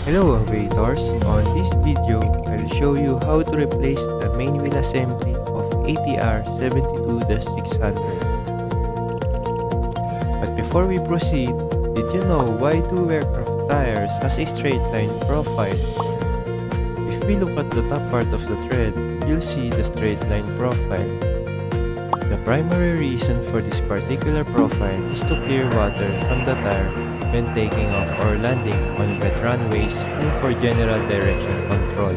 Hello aviators, on this video I'll show you how to replace the main wheel assembly of ATR 72-600. But before we proceed, did you know why two aircraft tires has a straight line profile? If we look at the top part of the tread, you'll see the straight line profile. The primary reason for this particular profile is to clear water from the tire when taking off or landing on wet runways and for general direction control.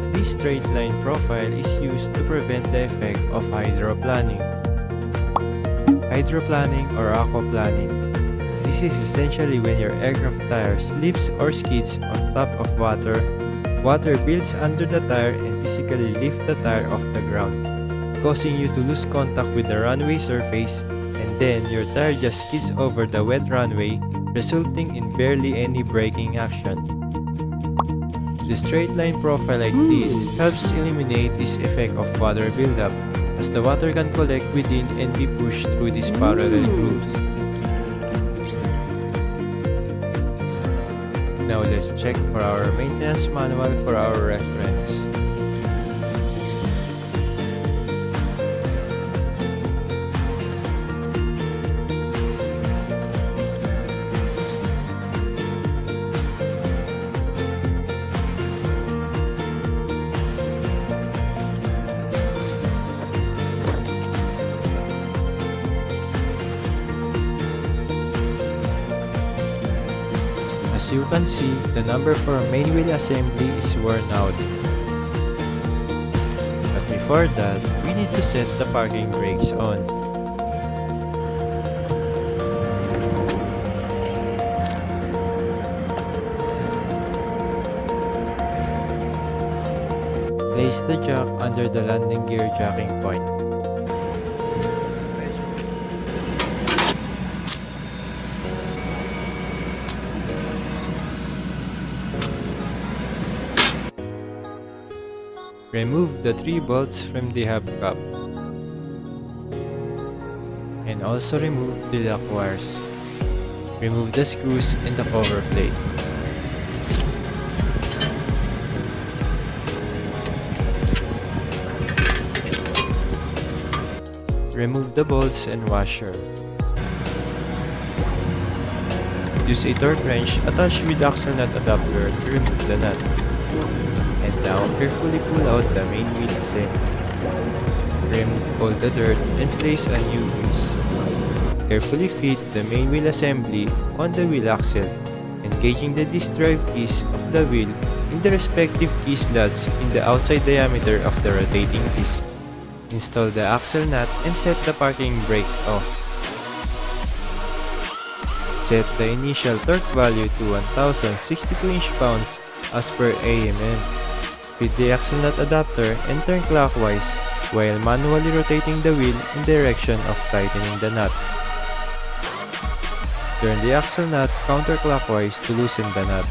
This straight line profile is used to prevent the effect of hydroplaning. Hydroplaning or aquaplaning. This is essentially when your aircraft tire slips or skids on top of water. Water builds under the tire and physically lifts the tire off the ground, causing you to lose contact with the runway surface, and then your tire just skids over the wet runway, resulting in barely any braking action. The straight line profile like this helps eliminate this effect of water buildup, as the water can collect within and be pushed through these parallel grooves. Now let's check for our maintenance manual for our reference. As you can see, the number for main wheel assembly is worn out. But before that, we need to set the parking brakes on. Place the jack under the landing gear jacking point. Remove the 3 bolts from the hubcap, and also remove the lock wires. Remove the screws and the cover plate. Remove the bolts and washer. Use a torque wrench attached with axle nut adapter to remove the nut. And now carefully pull out the main wheel assembly. Remove all the dirt and place a new grease. Carefully fit the main wheel assembly on the wheel axle, engaging the disc drive keys of the wheel in the respective key slots in the outside diameter of the rotating disc. Install the axle nut and set the parking brakes off. Set the initial torque value to 1062 inch-pounds as per AMN. Fit the axle nut adapter and turn clockwise while manually rotating the wheel in direction of tightening the nut. Turn the axle nut counterclockwise to loosen the nut.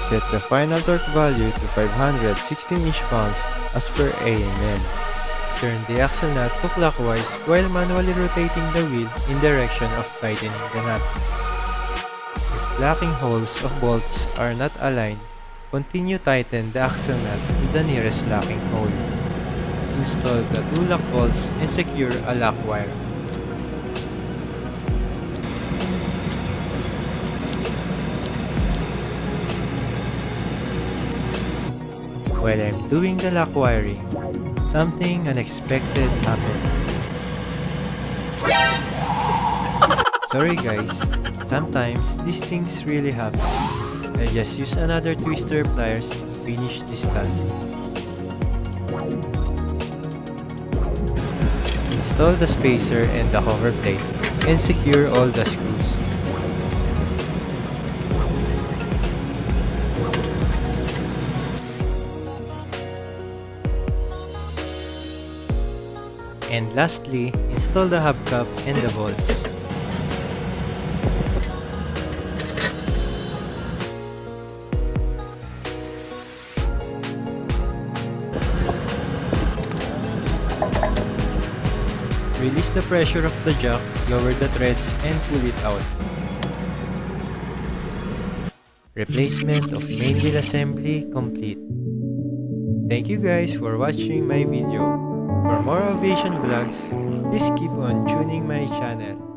Set the final torque value to 516 inch-pounds as per AMM. Turn the axle nut to clockwise while manually rotating the wheel in direction of tightening the nut. If locking holes of bolts are not aligned, continue tighten the axle nut to the nearest locking hole. Install the 2 lock bolts and secure a lock wire. While I'm doing the lock wiring, something unexpected happened. Sorry guys, sometimes these things really happen. I just use another twister pliers to finish this task. Install the spacer and the cover plate and secure all the screws. And lastly, install the hubcap and the bolts. Release the pressure of the jack, lower the threads, and pull it out. Replacement of main wheel assembly complete. Thank you guys for watching my video. For more aviation vlogs, please keep on tuning my channel.